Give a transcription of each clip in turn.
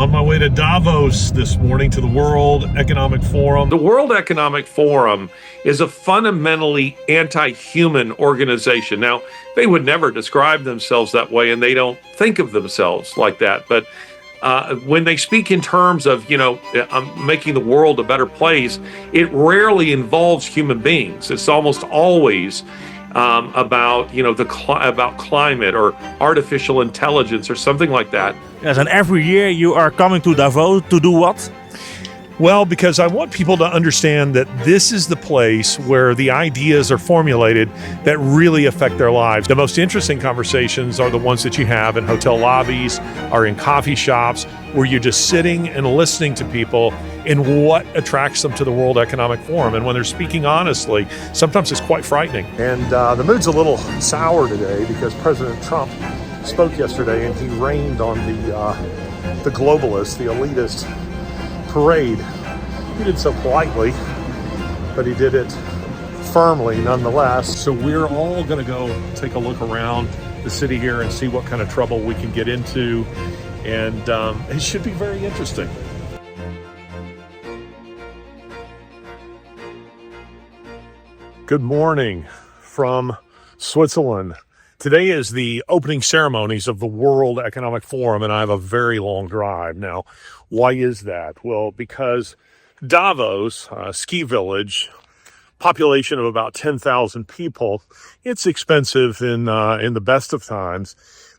On my way to Davos this morning to the World Economic Forum. The World Economic Forum is a fundamentally anti-human organization. Now, they would never describe themselves that way, and they don't think of themselves like that. But when they speak in terms of, making the world a better place, it rarely involves human beings. It's almost always about climate or artificial intelligence or something like that. Yes, and every year you are coming to Davos to do what? Well, because I want people to understand that this is the place where the ideas are formulated that really affect their lives. The most interesting conversations are the ones that you have in hotel lobbies or in coffee shops, where you're just sitting and listening to people and what attracts them to the World Economic Forum. And when they're speaking honestly, sometimes it's quite frightening. And the mood's a little sour today because President Trump spoke yesterday and he rained on the globalists, the elitist parade. He did so politely, but he did it firmly nonetheless. So we're all going to go take a look around the city here and see what kind of trouble we can get into. And it should be very interesting. Good morning from Switzerland. Today is the opening ceremonies of the World Economic Forum, and I have a very long drive. Now, why is that? Well, because Davos, ski village, population of about 10,000 people, it's expensive in the best of times.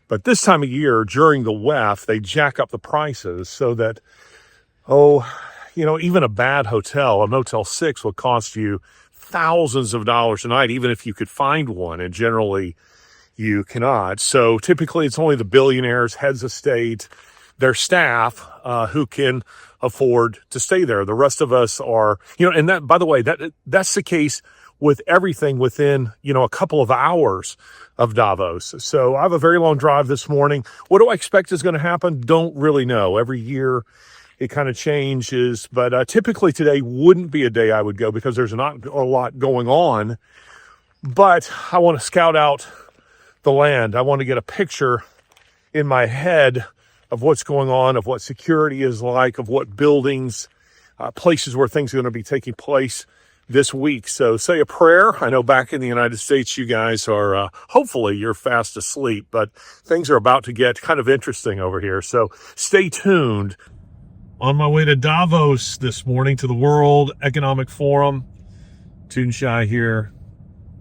But this time of year, during the WEF, they jack up the prices so that, even a bad hotel, a Motel 6, will cost you thousands of dollars a night, even if you could find one, and generally you cannot. So typically it's only the billionaires, heads of state, their staff, who can afford to stay there. The rest of us are, and that, by the way, that's the case with everything within, a couple of hours of Davos. So I have a very long drive this morning. What do I expect is going to happen? Don't really know. Every year it kind of changes, but typically today wouldn't be a day I would go because there's not a lot going on. But I want to scout out the land. I want to get a picture in my head of what's going on, of what security is like, of what buildings, places where things are going to be taking place this week. So say a prayer. I know back in the United States, you guys are, hopefully you're fast asleep, but things are about to get kind of interesting over here. So stay tuned. On my way to Davos this morning to the World Economic Forum, Toonshai here,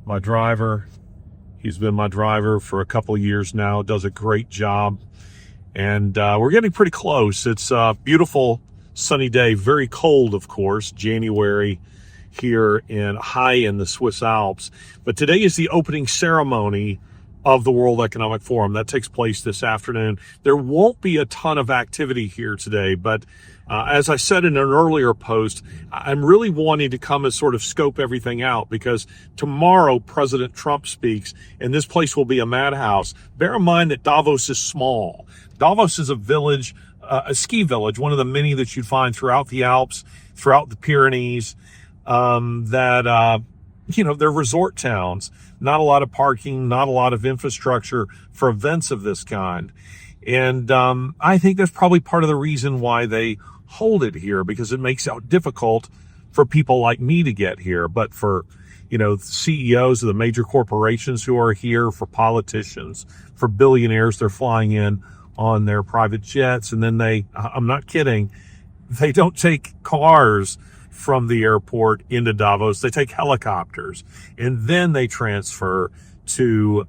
my driver. He's been my driver for a couple of years now, does a great job. And we're getting pretty close. It's a beautiful sunny day, very cold, of course, January here high in the Swiss Alps. But today is the opening ceremony of the World Economic Forum. That takes place this afternoon. There won't be a ton of activity here today, but as I said in an earlier post, I'm really wanting to come and sort of scope everything out because tomorrow President Trump speaks and this place will be a madhouse. Bear in mind that Davos is small. Davos is a village, a ski village, one of the many that you'd find throughout the Alps, throughout the Pyrenees, they're resort towns. Not a lot of parking, not a lot of infrastructure for events of this kind. And I think that's probably part of the reason why they hold it here, because it makes it difficult for people like me to get here. But for, CEOs of the major corporations who are here, for politicians, for billionaires, they're flying in on their private jets. And then I'm not kidding, they don't take cars from the airport into Davos. They take helicopters and then they transfer to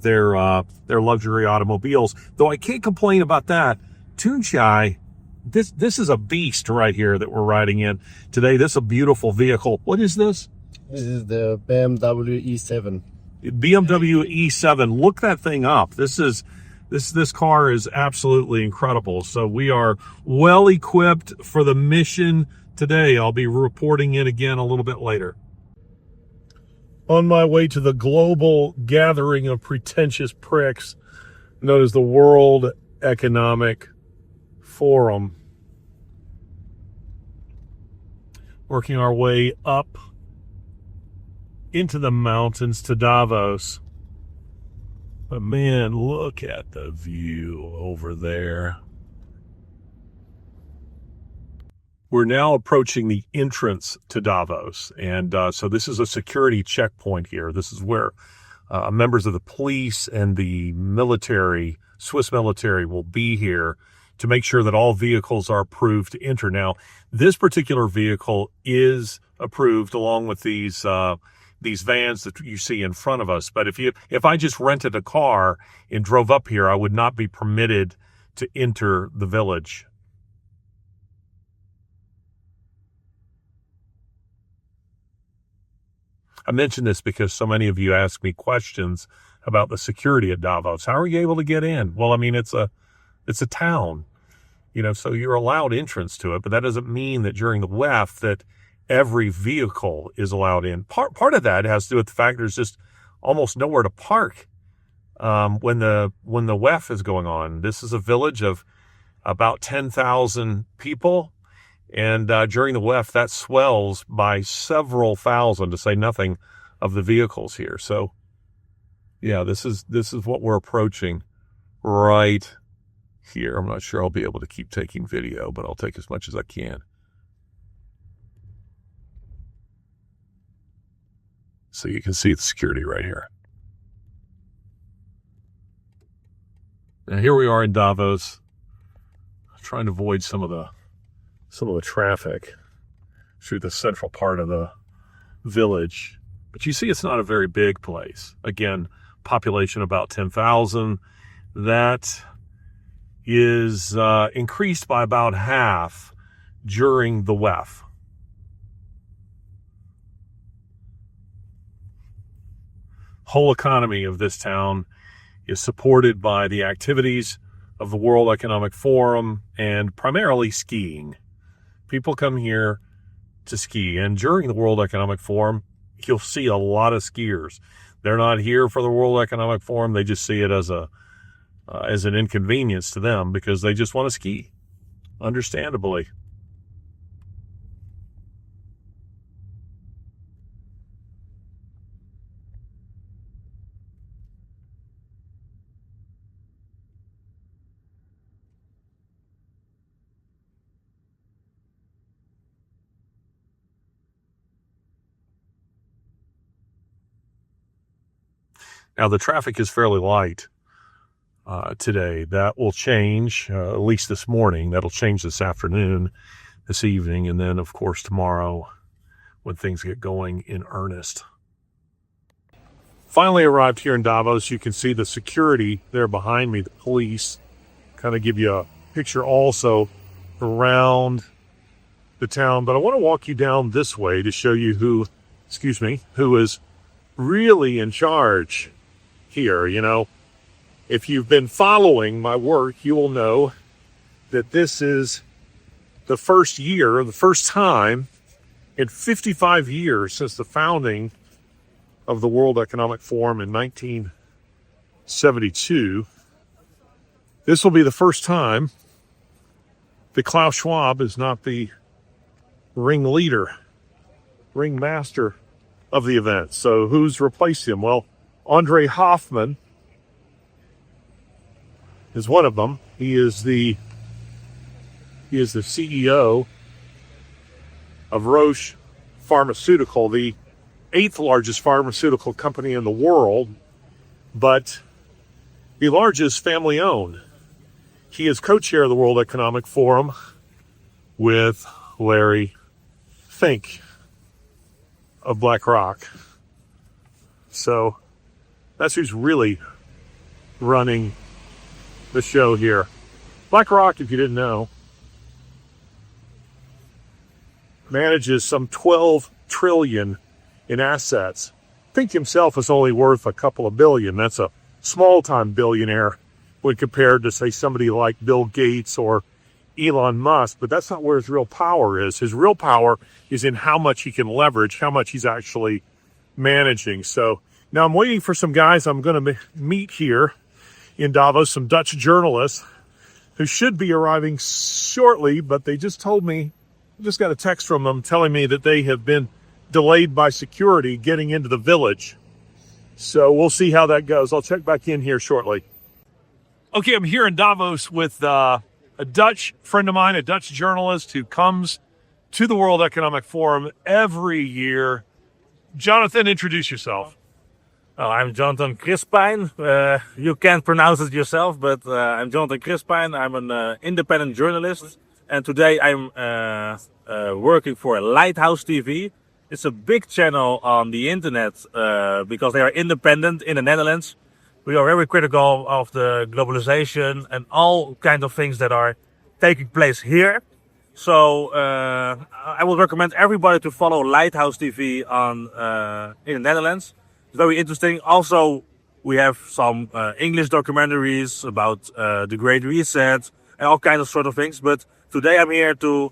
their luxury automobiles. Though I can't complain about that. Toonshai, this is a beast right here that we're riding in today. This is a beautiful vehicle. What is this? This is the BMW E7. BMW E7. Look that thing up. This car is absolutely incredible. So we are well equipped for the mission today. I'll be reporting in again a little bit later. On my way to the global gathering of pretentious pricks known as the World Economic Forum. Working our way up into the mountains to Davos. But man, look at the view over there. We're now approaching the entrance to Davos. And so this is a security checkpoint here. This is where members of the police and the military, Swiss military, will be here to make sure that all vehicles are approved to enter. Now, this particular vehicle is approved along with these vans that you see in front of us. But if I just rented a car and drove up here, I would not be permitted to enter the village. I mention this because so many of you ask me questions about the security at Davos. How are you able to get in? Well, I mean, it's a town, so you're allowed entrance to it, but that doesn't mean that during the WEF that every vehicle is allowed in. Part of that has to do with the fact there's just almost nowhere to park when the WEF is going on. This is a village of about 10,000 people. And during the WEF, that swells by several thousand, to say nothing of the vehicles here. So, yeah, this is what we're approaching right here. I'm not sure I'll be able to keep taking video, but I'll take as much as I can. So you can see the security right here. Now here we are in Davos, trying to avoid some of the traffic through the central part of the village. But you see, it's not a very big place. Again, population about 10,000. That is increased by about half during the WEF. Whole economy of this town is supported by the activities of the World Economic Forum and primarily skiing. People come here to ski, and during the World Economic Forum, you'll see a lot of skiers. They're not here for the World Economic Forum. They just see it as an inconvenience to them because they just want to ski, understandably. Now, the traffic is fairly light today. That will change, at least this morning. That'll change this afternoon, this evening, and then, of course, tomorrow when things get going in earnest. Finally arrived here in Davos. You can see the security there behind me, the police. Kind of give you a picture also around the town. But I want to walk you down this way to show you who is really in charge here. If you've been following my work, you will know that this is the first time in 55 years since the founding of the World Economic Forum in 1972. This will be the first time that Klaus Schwab is not the ringmaster of the event. So who's replaced him? Well, Andre Hoffman is one of them. He is the CEO of Roche Pharmaceutical, the 8th largest pharmaceutical company in the world, but the largest family owned. He is co-chair of the World Economic Forum with Larry Fink of BlackRock. So that's who's really running the show here. BlackRock, if you didn't know, manages some 12 trillion in assets. Fink himself is only worth a couple of billion. That's a small-time billionaire when compared to, say, somebody like Bill Gates or Elon Musk. But that's not where his real power is. His real power is in how much he can leverage, how much he's actually managing. So now I'm waiting for some guys I'm going to meet here in Davos, some Dutch journalists who should be arriving shortly, but they just told me, I just got a text from them telling me that they have been delayed by security getting into the village. So we'll see how that goes. I'll check back in here shortly. Okay, I'm here in Davos with a Dutch friend of mine, a Dutch journalist who comes to the World Economic Forum every year. Jonathan, introduce yourself. Well, I'm Jonathan Crispijn. You can't pronounce it yourself, but I'm Jonathan Crispijn. I'm an independent journalist. And today I'm working for Lighthouse TV. It's a big channel on the internet because they are independent in the Netherlands. We are very critical of the globalization and all kinds of things that are taking place here. So I would recommend everybody to follow Lighthouse TV in the Netherlands. It's very interesting. Also, we have some English documentaries about the Great Reset and all kinds of sort of things. But today I'm here to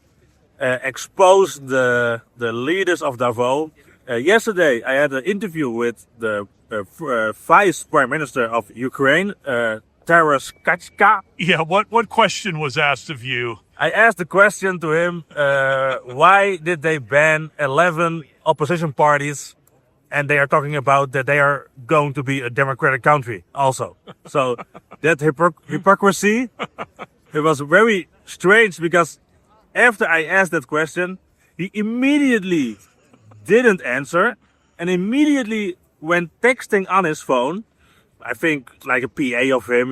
expose the leaders of Davos. Yesterday I had an interview with the Vice Prime Minister of Ukraine, Taras Kachka. Yeah, what question was asked of you? I asked the question to him, why did they ban 11 opposition parties? And they are talking about that they are going to be a democratic country also. So that hypocrisy, it was very strange because after I asked that question, he immediately didn't answer and immediately went texting on his phone. I think like a PA of him,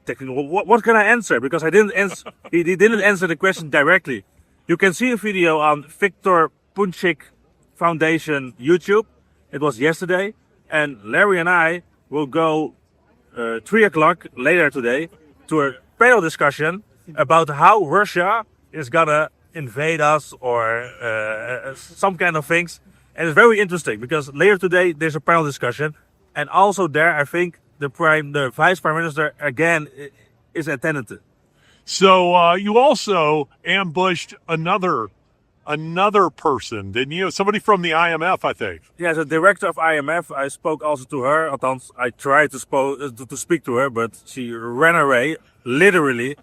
texting, what can I answer? Because I didn't answer, he didn't answer the question directly. You can see a video on Victor Punchik Foundation YouTube. It was yesterday, and Larry and I will go 3 o'clock later today to a panel discussion about how Russia is gonna invade us or some kind of things. And it's very interesting because later today there's a panel discussion, and also there I think the Vice Prime Minister again is attended. So you also ambushed another person, didn't you? Somebody from the IMF, I think. Yeah, the director of IMF. I spoke also to her. Althans, I tried to speak to her, but she ran away, literally.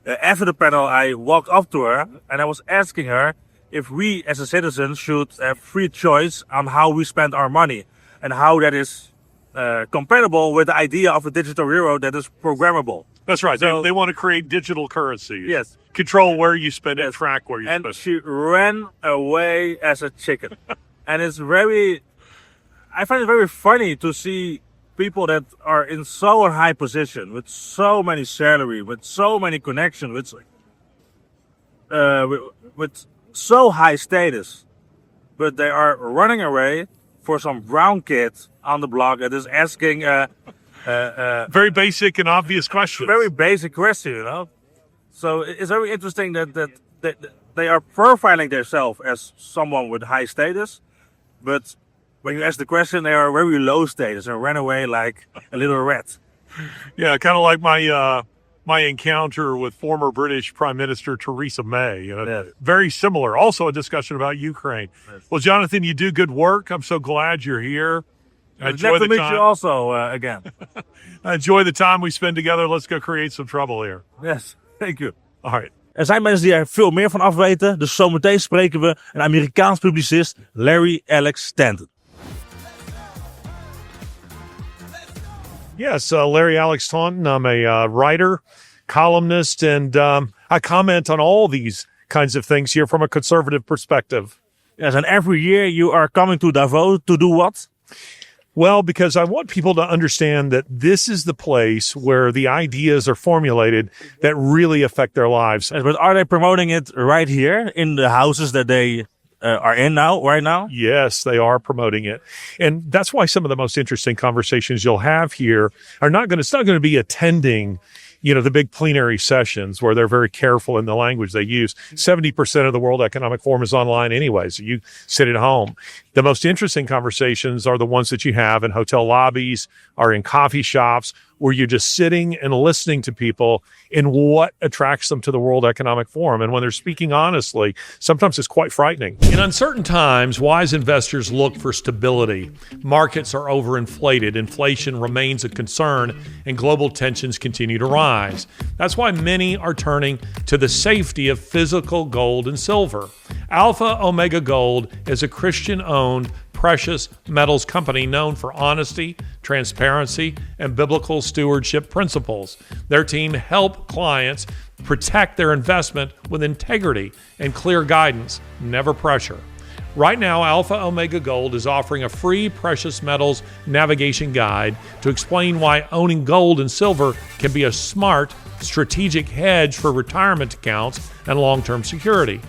After the panel, I walked up to her and I was asking her if we as a citizen should have free choice on how we spend our money and how that is compatible with the idea of a digital euro that is programmable. That's right. So, they want to create digital currency. Yes. Control where you spend it, track where you spend it. And she ran away as a chicken. And I find it very funny to see people that are in so high position, with so many salary, with so many connections, with so high status, but they are running away for some brown kid on the block that is asking very basic and obvious questions. Very basic question, So it's very interesting that they are profiling themselves as someone with high status, but when you ask the question, they are very low status and ran away like a little rat. Yeah, kind of like my encounter with former British Prime Minister Theresa May. Yes. Very similar. Also a discussion about Ukraine. Yes. Well, Jonathan, you do good work. I'm so glad you're here. Glad to meet you also again. Enjoy the time we spend together. Let's go create some trouble here. Yes, thank you. All right. Er zijn mensen die er veel meer van af weten. Dus zometeen spreken we een Amerikaans publicist, Larry Alex Taunton. Yes, Larry Alex Taunton. I'm a writer, columnist, and I comment on all these kinds of things here from a conservative perspective. Yes, and every year you are coming to Davos to do what? Well, because I want people to understand that this is the place where the ideas are formulated that really affect their lives. Yes, but are they promoting it right here in the houses that they are in right now? Yes, they are promoting it. And that's why some of the most interesting conversations you'll have here are it's not going to be attending, the big plenary sessions where they're very careful in the language they use. 70% of the World Economic Forum is online anyway, so you sit at home. The most interesting conversations are the ones that you have in hotel lobbies or in coffee shops where you're just sitting and listening to people in what attracts them to the World Economic Forum. And when they're speaking honestly, sometimes it's quite frightening. In uncertain times, wise investors look for stability. Markets are overinflated, inflation remains a concern, and global tensions continue to rise. That's why many are turning to the safety of physical gold and silver. Alpha Omega Gold is a Christian-owned precious metals company known for honesty, transparency, and biblical stewardship principles. Their team help clients protect their investment with integrity and clear guidance, never pressure. Right now, Alpha Omega Gold is offering a free precious metals navigation guide to explain why owning gold and silver can be a smart, strategic hedge for retirement accounts and long-term security.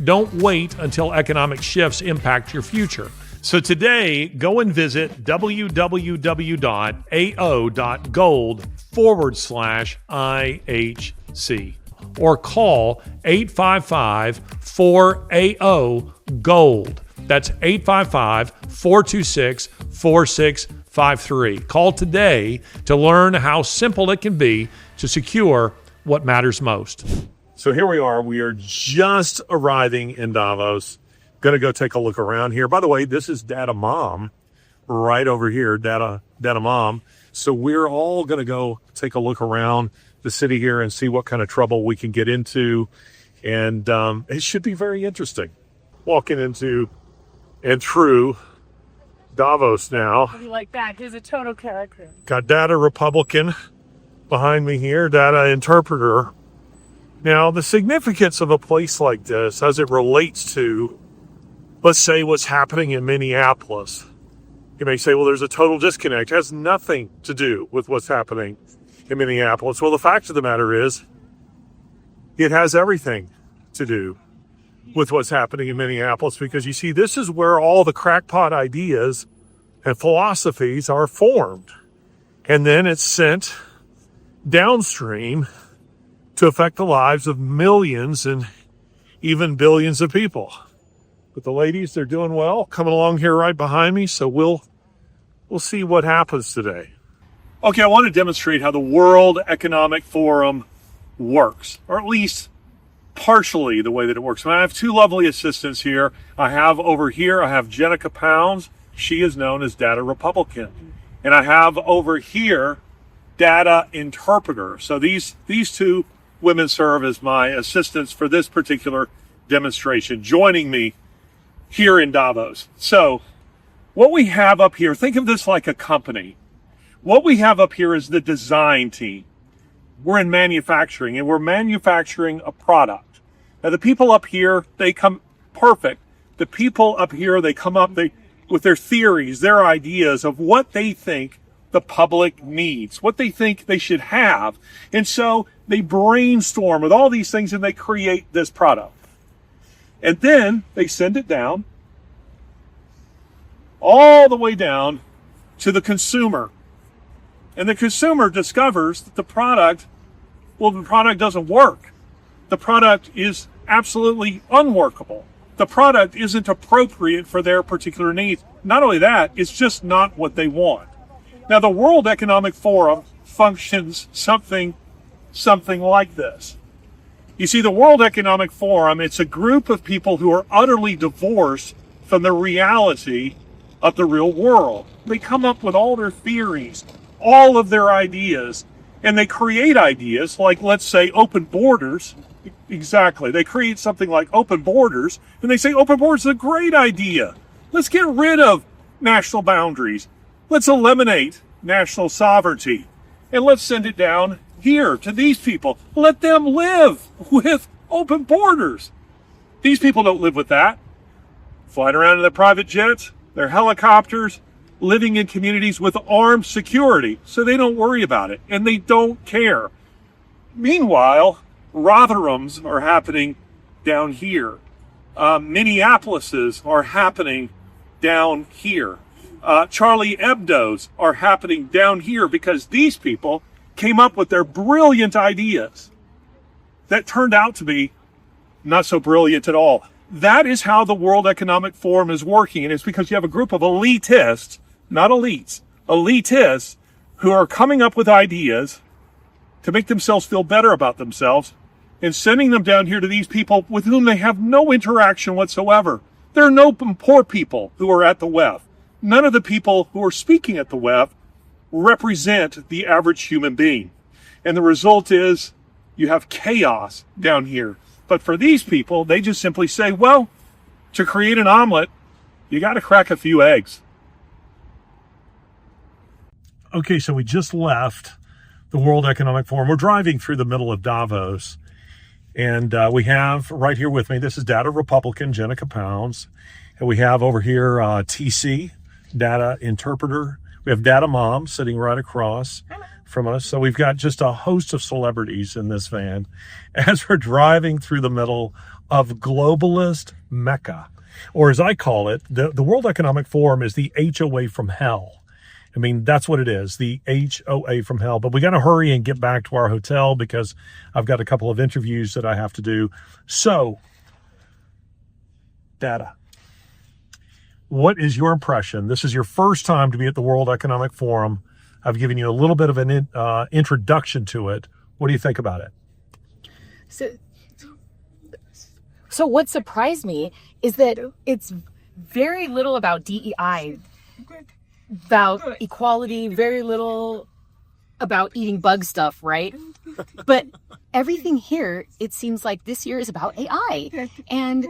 Don't wait until economic shifts impact your future. So today, go and visit www.ao.gold/IHC or call 855-4AO-GOLD. That's 855-426-4653. Call today to learn how simple it can be to secure what matters most. So here we are. We are just arriving in Davos. Going to go take a look around here. By the way, this is Data Mom right over here, Data Mom. So we're all going to go take a look around the city here and see what kind of trouble we can get into. And it should be very interesting. Walking into and through Davos now. How do you like that? He's a total character. Got Data Republican behind me here, Data Interpreter. Now, the significance of a place like this as it relates to, let's say, what's happening in Minneapolis. You may say, well, there's a total disconnect. It has nothing to do with what's happening in Minneapolis. Well, the fact of the matter is, it has everything to do with what's happening in Minneapolis, because you see, this is where all the crackpot ideas and philosophies are formed. And then it's sent downstream to affect the lives of millions and even billions of people. But the ladies, they're doing well, coming along here right behind me, so we'll see what happens today. Okay, I want to demonstrate how the World Economic Forum works, or at least partially the way that it works. And I have two lovely assistants here. I have Jenica Pounds. She is known as Data Republican. And I have over here Data Interpreter. So these two women serve as my assistants for this particular demonstration, joining me here in Davos. So what we have up here, think of this like a company. What we have up here is the design team. We're in manufacturing, and we're manufacturing a product. Now, the people up here, they come perfect. The people up here, they come up with their theories, their ideas of what they think the public needs, what they think they should have. And so they brainstorm with all these things, and they create this product. And then they send it down, all the way down to the consumer. And the consumer discovers that the product doesn't work. The product is absolutely unworkable. The product isn't appropriate for their particular needs. Not only that, it's just not what they want. Now, the World Economic Forum functions something like this. You see, the World Economic Forum, it's a group of people who are utterly divorced from the reality of the real world. They come up with all their theories, all of their ideas, and they create ideas like, let's say, open borders. Exactly. They create something like open borders, and they say open borders is a great idea. Let's get rid of national boundaries. Let's eliminate national sovereignty, and let's send it down here to these people. Let them live with open borders. These people don't live with that. Flying around in their private jets, their helicopters, living in communities with armed security, so they don't worry about it, and they don't care. Meanwhile, Rotherhams are happening down here. Minneapolises are happening down here. Charlie Hebdo's are happening down here, because these people came up with their brilliant ideas that turned out to be not so brilliant at all. That is how the World Economic Forum is working, and it's because you have a group of elitists, not elites, elitists who are coming up with ideas to make themselves feel better about themselves and sending them down here to these people with whom they have no interaction whatsoever. There are no poor people who are at the WEF. None of the people who are speaking at the WEF represent the average human being. And the result is you have chaos down here. But for these people, they just simply say, well, to create an omelet, You got to crack a few eggs. Okay, so we just left the World Economic Forum. We're driving through the middle of Davos. And we have right here with me, this is Data Republican, Jenica Pounds. And we have over here TC, Data Interpreter. We have Data Mom sitting right across from us. So we've got just a host of celebrities in this van as we're driving through the middle of globalist Mecca. Or as I call it, the World Economic Forum is the HOA from hell. I mean, that's what it is, the HOA from hell. But we got to hurry and get back to our hotel because I've got a couple of interviews that I have to do. So, Data, what is your impression? This is your first time to be at the World Economic Forum. I've given you a little bit of an introduction to it. What do you think about it? So what surprised me is that it's very little about DEI, about equality, very little about eating bug stuff, right? But everything here, it seems like this year is about AI. And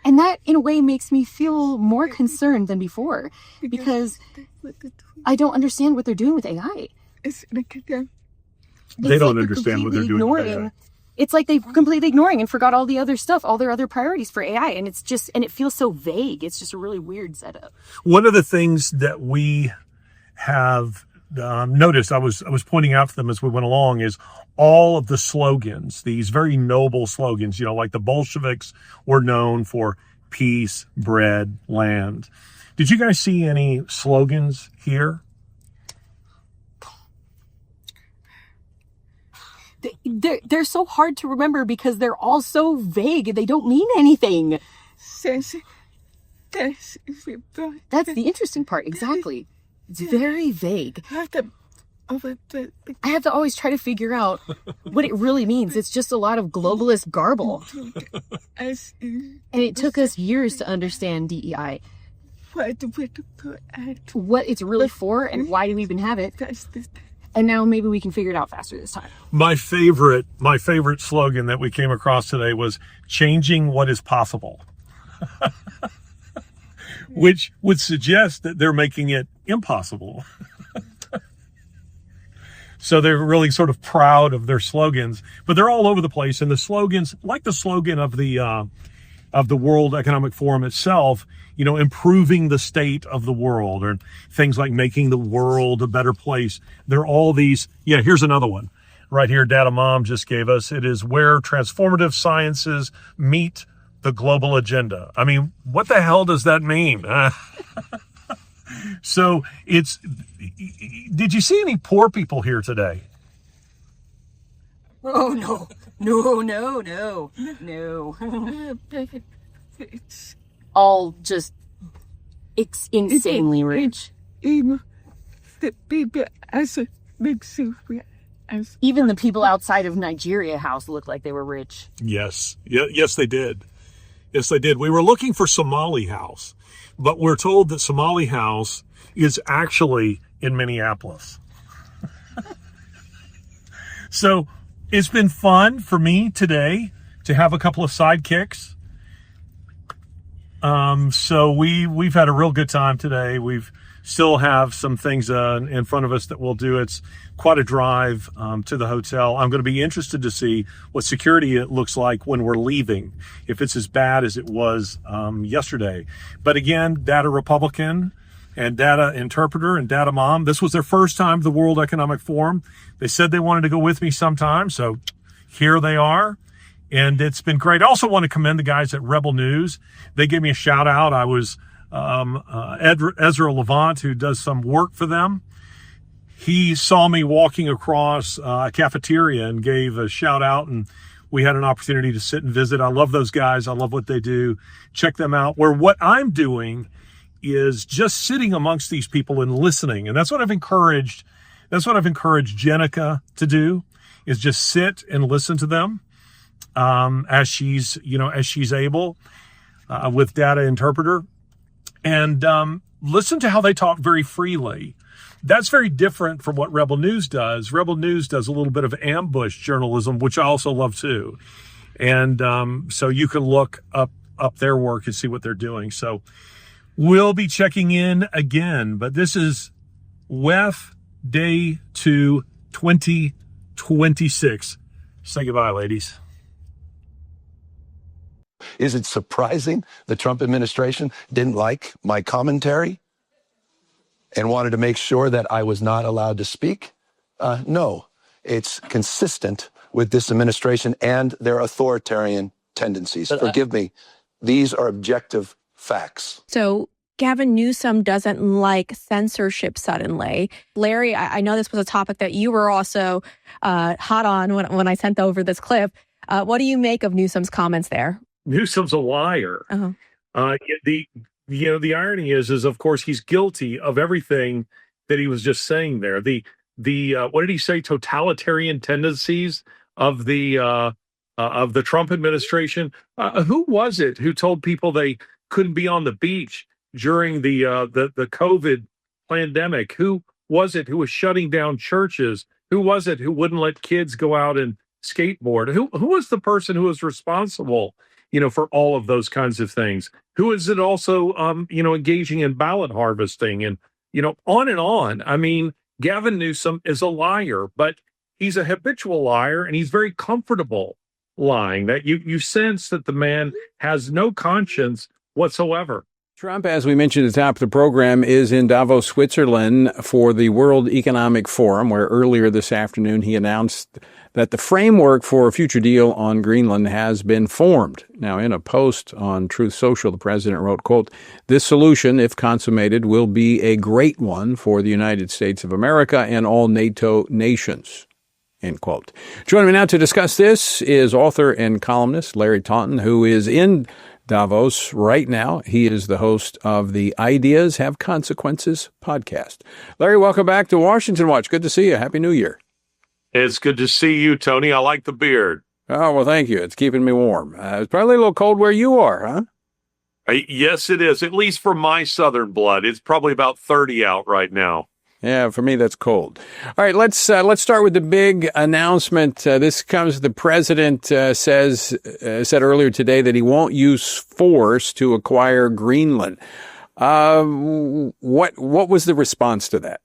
that, in a way, makes me feel more concerned than before because I don't understand what they're doing with AI. They don't understand what they're doing with AI. It's like they're completely ignoring and forgot all the other stuff, all their other priorities for AI. And it feels so vague. It's just a really weird setup. One of the things that we have noticed, I was pointing out to them as we went along, is all of the slogans, these very noble slogans, like the Bolsheviks were known for peace, bread, land. Did you guys see any slogans here? They're so hard to remember because they're all so vague. They don't mean anything. That's the interesting part. Exactly. It's very vague. I have to always try to figure out what it really means. It's just a lot of globalist garble. And it took us years to understand DEI. What it's really for and why do we even have it. And now maybe we can figure it out faster this time. My favorite slogan that we came across today was changing what is possible, which would suggest that they're making it impossible. So they're really sort of proud of their slogans, but they're all over the place. And the slogans, like the slogan of the World Economic Forum itself, improving the state of the world, or things like making the world a better place. They're all these. Yeah, here's another one right here. Data Mom just gave us. It is where transformative sciences meet the global agenda. I mean, what the hell does that mean? So did you see any poor people here today? Oh, no. All just insanely rich. Even the people outside of Nigeria House looked like they were rich. Yes. Yes, they did. Yes, they did. We were looking for Somali House, but we're told that Somali House is actually in Minneapolis. So it's been fun for me today to have a couple of sidekicks. So we've had a real good time today. We've still have some things in front of us that we'll do. It's quite a drive to the hotel. I'm going to be interested to see what security it looks like when we're leaving, if it's as bad as it was yesterday. But again, Data Republican and Data Interpreter and Data Mom, this was their first time to the World Economic Forum. They said they wanted to go with me sometime, so here they are. And it's been great. I also want to commend the guys at Rebel News. They gave me a shout out. I was Ezra Levant, who does some work for them. He saw me walking across a cafeteria and gave a shout out, and we had an opportunity to sit and visit. I love those guys. I love what they do. Check them out. Where what I'm doing is just sitting amongst these people and listening. And that's what I've encouraged. That's what I've encouraged Jenica to do, is just sit and listen to them as she's able with Data Interpreter, and listen to how they talk very freely. That's very different from what Rebel News does. Rebel News does a little bit of ambush journalism, which I also love too. And so you can look up up their work and see what they're doing. So we'll be checking in again, but this is WEF Day 2 2026. Say goodbye, ladies. Is it surprising the Trump administration didn't like my commentary and wanted to make sure that I was not allowed to speak? No, it's consistent with this administration and their authoritarian tendencies. Forgive me. These are objective facts. So Gavin Newsom doesn't like censorship suddenly. Larry, I know this was a topic that you were also hot on when I sent over this clip. What do you make of Newsom's comments there? Newsom's a liar. The irony is of course he's guilty of everything that he was just saying there. The what did he say? Totalitarian tendencies of the Trump administration. Who was it who told people they couldn't be on the beach during the COVID pandemic? Who was it who was shutting down churches? Who was it who wouldn't let kids go out and skateboard? Who was the person who was responsible, for all of those kinds of things? Who is it also, engaging in ballot harvesting and, on and on? I mean, Gavin Newsom is a liar, but he's a habitual liar, and he's very comfortable lying. That you sense that the man has no conscience whatsoever. Trump, as we mentioned at the top of the program, is in Davos, Switzerland for the World Economic Forum, where earlier this afternoon he announced that the framework for a future deal on Greenland has been formed. Now, in a post on Truth Social, the president wrote, quote, "This solution, if consummated, will be a great one for the United States of America and all NATO nations." End quote. Joining me now to discuss this is author and columnist Larry Taunton, who is in Davos right now. He is the host of the Ideas Have Consequences podcast. Larry, welcome back to Washington Watch. Good to see you. Happy New Year. It's good to see you, Tony. I like the beard. Oh, well, thank you. It's keeping me warm. It's probably a little cold where you are, huh? Yes, it is. At least for my southern blood. It's probably about 30 out right now. Yeah, for me, that's cold. All right, let's start with the big announcement. This comes, the president said earlier today that he won't use force to acquire Greenland. What was the response to that?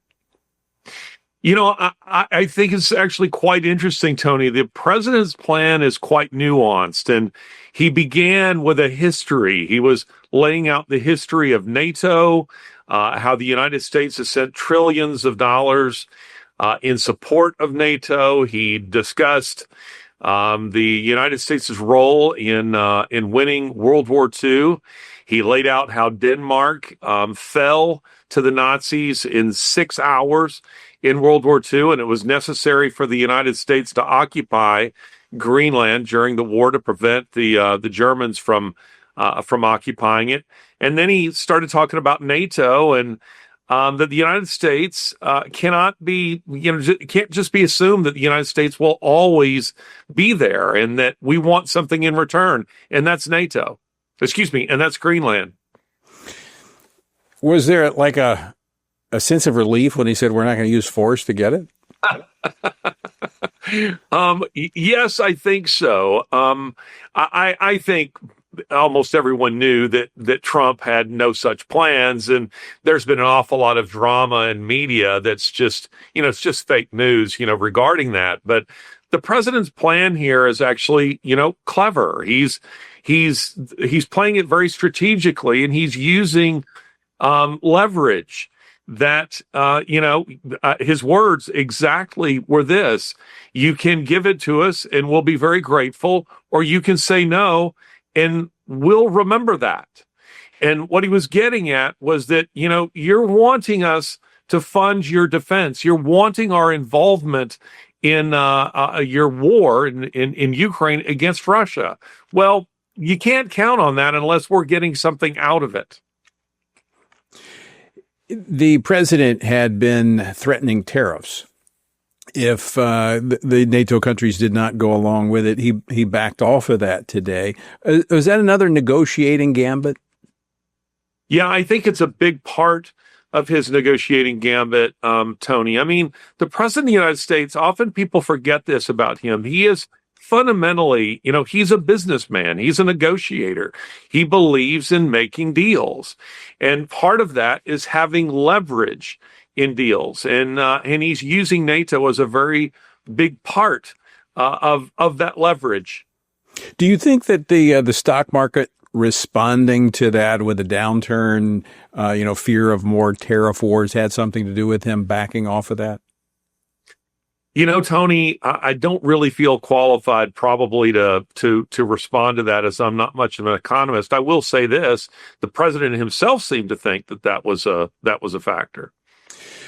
I think it's actually quite interesting, Tony. The president's plan is quite nuanced, and he began with a history. He was laying out the history of NATO, how the United States has sent trillions of dollars in support of NATO. He discussed the United States' role in winning World War II. He laid out how Denmark fell to the Nazis in 6 hours in World War II, and it was necessary for the United States to occupy Greenland during the war to prevent the Germans from occupying it. And then he started talking about NATO and that the United States cannot be, it can't just be assumed that the United States will always be there, and that we want something in return, and that's NATO. And that's Greenland. Was there like a sense of relief when he said we're not going to use force to get it? Yes, I think so. I think almost everyone knew that Trump had no such plans, and there's been an awful lot of drama in media that's just, it's just fake news, regarding that. But the president's plan here is actually, clever. He's playing it very strategically, and he's using leverage. That, his words exactly were this: you can give it to us and we'll be very grateful, or you can say no and we'll remember that. And what he was getting at was that, you're wanting us to fund your defense. You're wanting our involvement in your war in Ukraine against Russia. Well, you can't count on that unless we're getting something out of it. The president had been threatening tariffs. If the NATO countries did not go along with it, he backed off of that today. Was that another negotiating gambit? Yeah, I think it's a big part of his negotiating gambit, Tony. I mean, the president of the United States, often people forget this about him. He is fundamentally, he's a businessman. He's a negotiator. He believes in making deals. And part of that is having leverage in deals. And he's using NATO as a very big part of that leverage. Do you think that the stock market responding to that with a downturn, fear of more tariff wars had something to do with him backing off of that? Tony, I don't really feel qualified probably to respond to that, as I'm not much of an economist. I will say this: the president himself seemed to think that was a factor.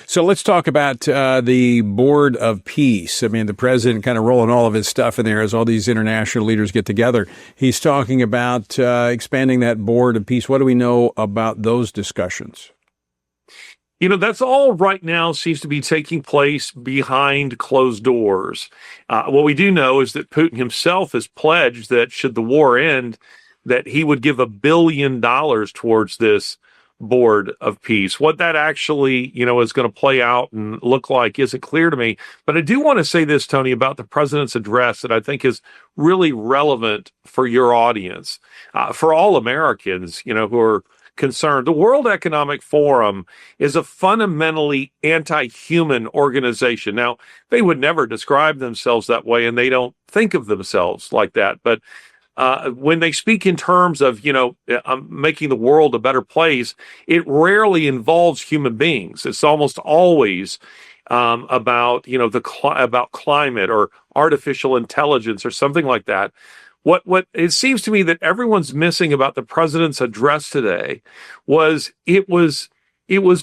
So let's talk about the Board of Peace. I mean, the president kind of rolling all of his stuff in there as all these international leaders get together. He's talking about expanding that Board of Peace. What do we know about those discussions? That's all right now seems to be taking place behind closed doors. What we do know is that Putin himself has pledged that should the war end, that he would give $1 billion towards this Board of Peace. What that actually, is going to play out and look like isn't clear to me. But I do want to say this, Tony, about the president's address that I think is really relevant for your audience, for all Americans, who are concerned. The World Economic Forum is a fundamentally anti-human organization. Now, they would never describe themselves that way, and they don't think of themselves like that. But when they speak in terms of, making the world a better place, it rarely involves human beings. It's almost always about, about climate or artificial intelligence or something like that. What it seems to me that everyone's missing about the president's address today was it was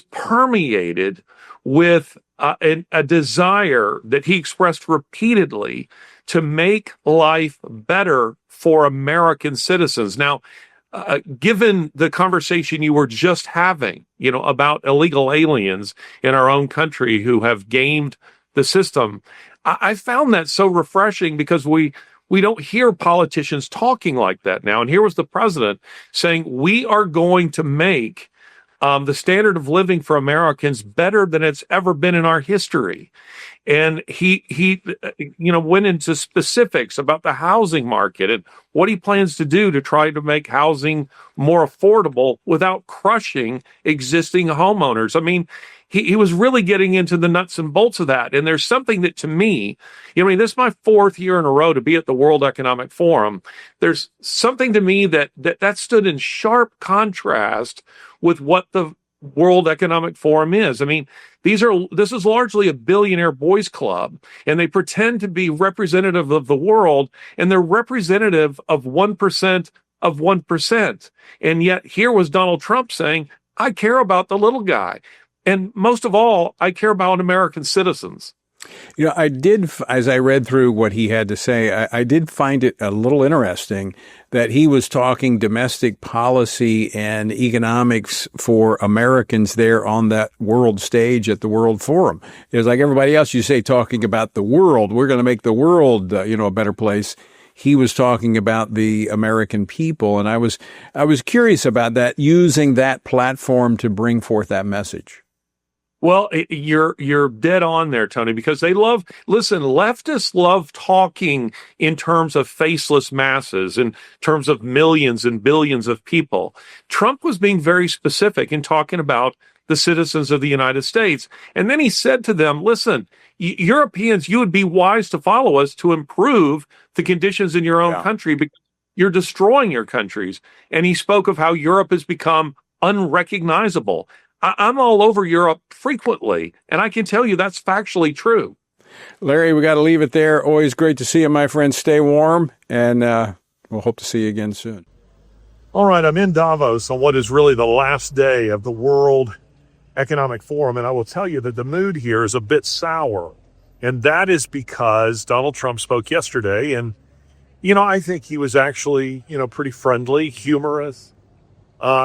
permeated with a desire that he expressed repeatedly to make life better for American citizens. Now, given the conversation you were just having, about illegal aliens in our own country who have gamed the system, I found that so refreshing because we don't hear politicians talking like that now. And here was the president saying, we are going to make the standard of living for Americans better than it's ever been in our history. And he went into specifics about the housing market and what he plans to do to try to make housing more affordable without crushing existing homeowners. I mean, he was really getting into the nuts and bolts of that. And there's something that, to me, this is my 4th year in a row to be at the World Economic Forum. There's something to me that stood in sharp contrast with what the World Economic Forum is. I mean, this is largely a billionaire boys club, and they pretend to be representative of the world, and they're representative of 1% of 1%. And yet here was Donald Trump saying, I care about the little guy. And most of all, I care about American citizens. I did, as I read through what he had to say, I did find it a little interesting that he was talking domestic policy and economics for Americans there on that world stage at the World Forum. It was like everybody else, you say, talking about the world. We're going to make the world, a better place. He was talking about the American people. And I was curious about that, using that platform to bring forth that message. Well, you're dead on there, Tony, because leftists love talking in terms of faceless masses, in terms of millions and billions of people. Trump was being very specific in talking about the citizens of the United States. And then he said to them, listen, Europeans, you would be wise to follow us to improve the conditions in your own country because you're destroying your countries. And he spoke of how Europe has become unrecognizable. I'm all over Europe frequently, and I can tell you that's factually true. Larry, we got to leave it there. Always great to see you, my friend. Stay warm, and we'll hope to see you again soon. All right, I'm in Davos on what is really the last day of the World Economic Forum, and I will tell you that the mood here is a bit sour, and that is because Donald Trump spoke yesterday, and, I think he was actually, pretty friendly, humorous,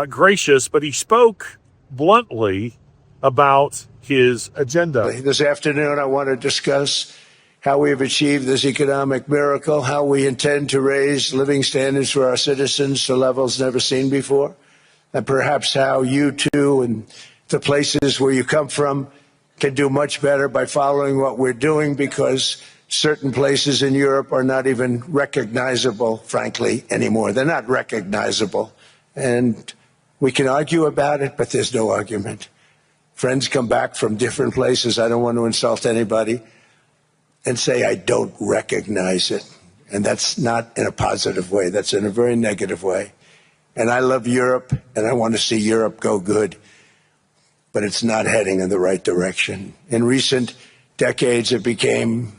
gracious, but he spoke bluntly about his agenda. This afternoon, I want to discuss how we have achieved this economic miracle, how we intend to raise living standards for our citizens to levels never seen before, and perhaps how you too and the places where you come from can do much better by following what we're doing, because Certain places in Europe are not even recognizable, frankly, anymore. They're not recognizable. And we can argue about it, but there's no argument. Friends come back from different places. I don't want to insult anybody and say I don't recognize it. And that's not in a positive way. That's in a very negative way. And I love Europe, and I want to see Europe go good, but it's not heading in the right direction. In recent decades, it became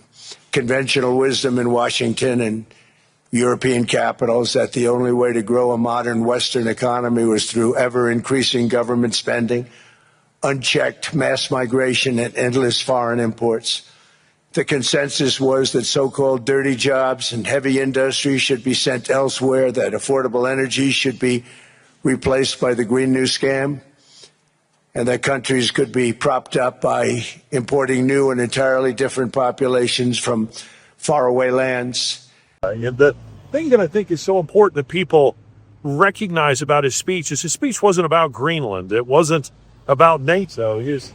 conventional wisdom in Washington and European capitals that the only way to grow a modern Western economy was through ever-increasing government spending, unchecked mass migration, and endless foreign imports. The consensus was that so-called dirty jobs and heavy industry should be sent elsewhere, that affordable energy should be replaced by the Green New Scam, and that countries could be propped up by importing new and entirely different populations from faraway lands. And the thing that I think is so important that people recognize about his speech is his speech wasn't about Greenland. It wasn't about NATO. His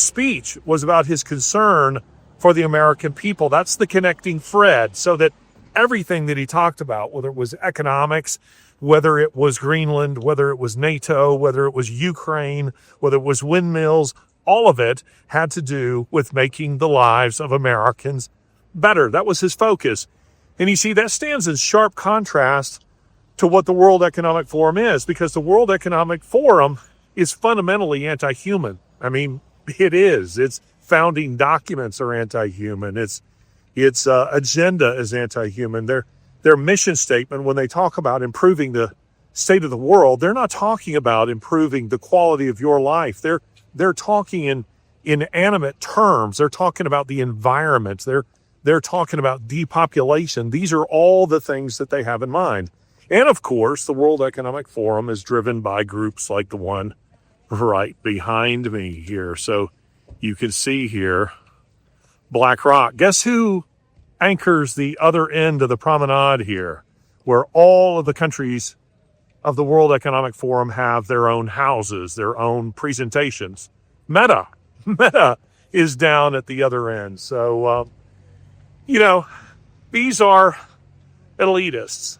speech was about his concern for the American people. That's the connecting thread, so that everything that he talked about, whether it was economics, whether it was Greenland, whether it was NATO, whether it was Ukraine, whether it was windmills, all of it had to do with making the lives of Americans better. That was his focus. And you see, that stands in sharp contrast to what the World Economic Forum is, because the World Economic Forum is fundamentally anti-human. I mean, it is. Its founding documents are anti-human. Its agenda is anti-human. Their mission statement, when they talk about improving the state of the world, they're not talking about improving the quality of your life. They're talking in inanimate terms. They're talking about the environment. They're talking about depopulation. These are all the things that they have in mind. And of course, the World Economic Forum is driven by groups like the one right behind me here. So you can see here, BlackRock. Guess who anchors the other end of the promenade here, where all of the countries of the World Economic Forum have their own houses, their own presentations? Meta. Meta is down at the other end. So, these are elitists.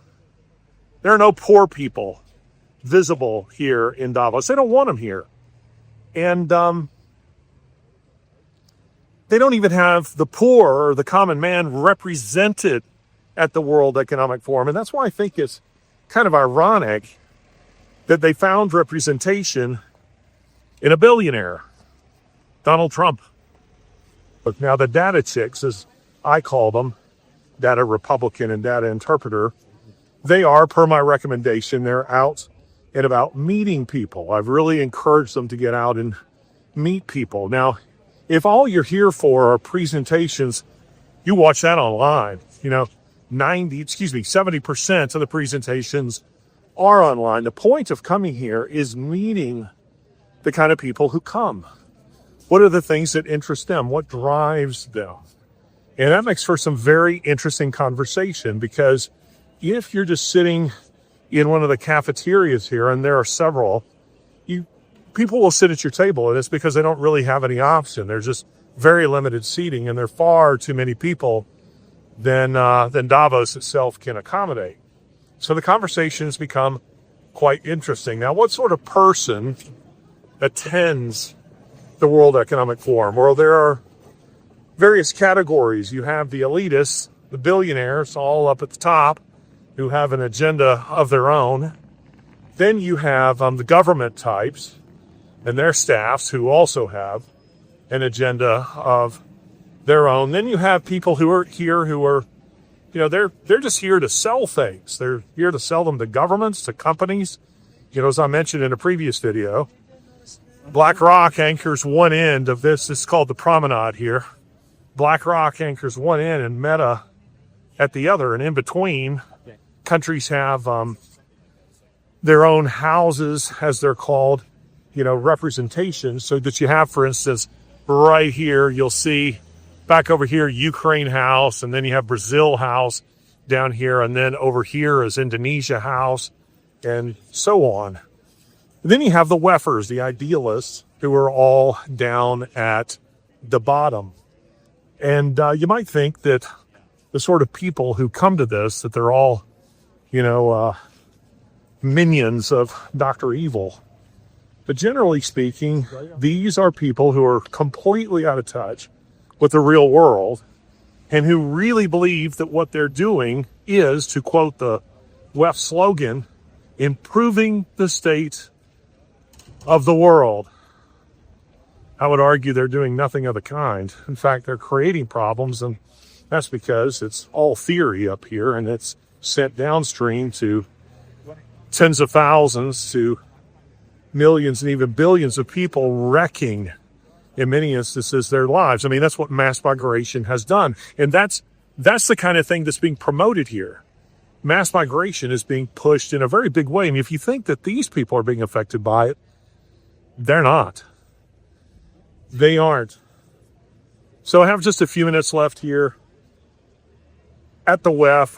There are no poor people visible here in Davos. They don't want them here. And they don't even have the poor or the common man represented at the World Economic Forum. And that's why I think it's kind of ironic that they found representation in a billionaire, Donald Trump. But now the data chicks, as I call them, data Republican and data interpreter, they are, per my recommendation, they're out and about meeting people. I've really encouraged them to get out and meet people. Now, if all you're here for are presentations, you watch that online. 70% of the presentations are online. The point of coming here is meeting the kind of people who come. What are the things that interest them? What drives them? And that makes for some very interesting conversation, because if you're just sitting in one of the cafeterias here, and there are several, people will sit at your table, and it's because they don't really have any option. There's just very limited seating, and there are far too many people than Davos itself can accommodate. So the conversation has become quite interesting. Now, what sort of person attends the World Economic Forum? Well, there are various categories. You have the elitists, the billionaires, all up at the top, who have an agenda of their own. Then you have the government types and their staffs, who also have an agenda of their own. Then you have people who are here who are, they're just here to sell things. They're here to sell them to governments, to companies. As I mentioned in a previous video, BlackRock anchors one end of this. It's called the promenade here. BlackRock anchors one end and Meta at the other. And in between, countries have their own houses, as they're called, representations, so that you have, for instance, right here, you'll see back over here, Ukraine House, and then you have Brazil House down here, and then over here is Indonesia House, and so on. And then you have the WEFers, the idealists, who are all down at the bottom. And you might think that the sort of people who come to this, that they're all, minions of Dr. Evil. But generally speaking, these are people who are completely out of touch with the real world and who really believe that what they're doing is, to quote the WEF slogan, improving the state of the world. I would argue they're doing nothing of the kind. In fact, they're creating problems, and that's because it's all theory up here, and it's sent downstream to tens of thousands, to millions and even billions of people, wrecking, in many instances, their lives. I mean, that's what mass migration has done. And that's the kind of thing that's being promoted here. Mass migration is being pushed in a very big way. And if you think that these people are being affected by it, they're not. They aren't. So I have just a few minutes left here at the WEF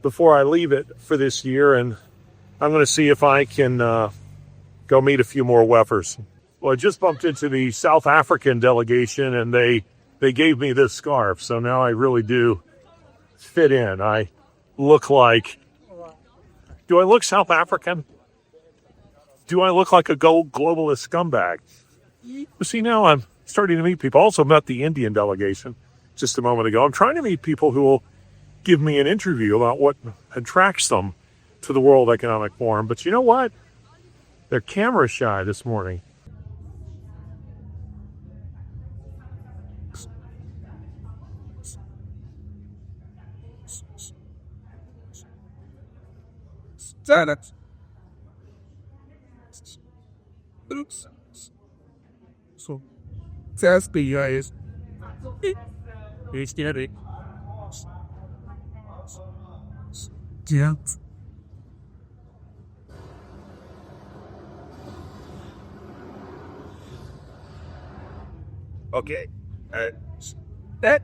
before I leave it for this year, and I'm going to see if I can go meet a few more WEFers. Well, I just bumped into the South African delegation, and they gave me this scarf, so now I really do fit in. I look like... Do I look South African? Do I look like a globalist scumbag? But see, now I'm starting to meet people. Also met the Indian delegation just a moment ago. I'm trying to meet people who will give me an interview about what attracts them to the World Economic Forum. But you know what? They're camera shy this morning. Oops. So, that's the guys. Yeah. Okay. That.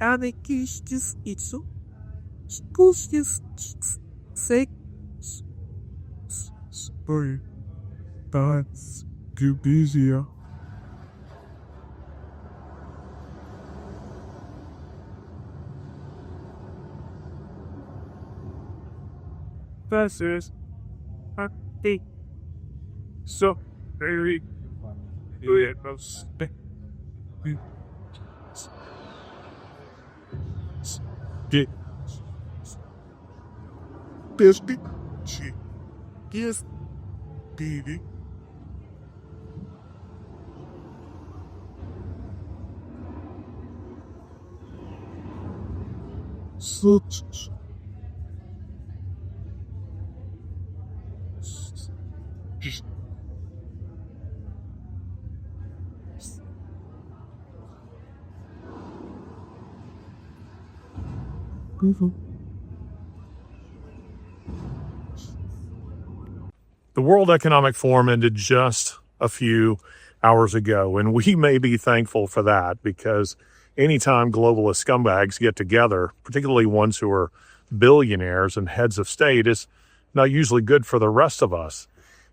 Anarchistas isso. Pushes say. Boy. That's good easier. Versus the so very good get bestie she is baby such The World Economic Forum ended just a few hours ago, and we may be thankful for that, because anytime globalist scumbags get together, particularly ones who are billionaires and heads of state, is not usually good for the rest of us.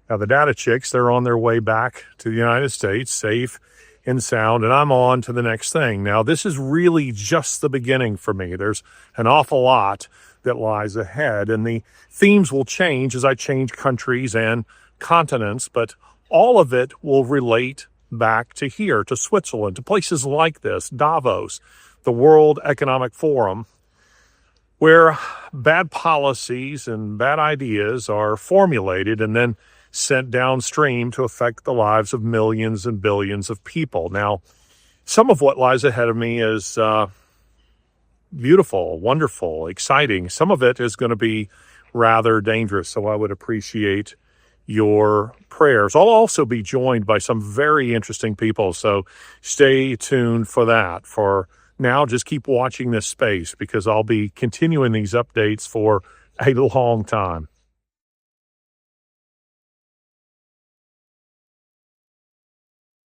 Now, the data chicks, they're on their way back to the United States, safe and sound, and I'm on to the next thing. Now, this is really just the beginning for me. There's an awful lot that lies ahead, and the themes will change as I change countries and continents, but all of it will relate back to here, to Switzerland, to places like this, Davos, the World Economic Forum, where bad policies and bad ideas are formulated and then sent downstream to affect the lives of millions and billions of people. Now, some of what lies ahead of me is beautiful, wonderful, exciting. Some of it is going to be rather dangerous, so I would appreciate your prayers. I'll also be joined by some very interesting people, so stay tuned for that. For now, just keep watching this space, because I'll be continuing these updates for a long time.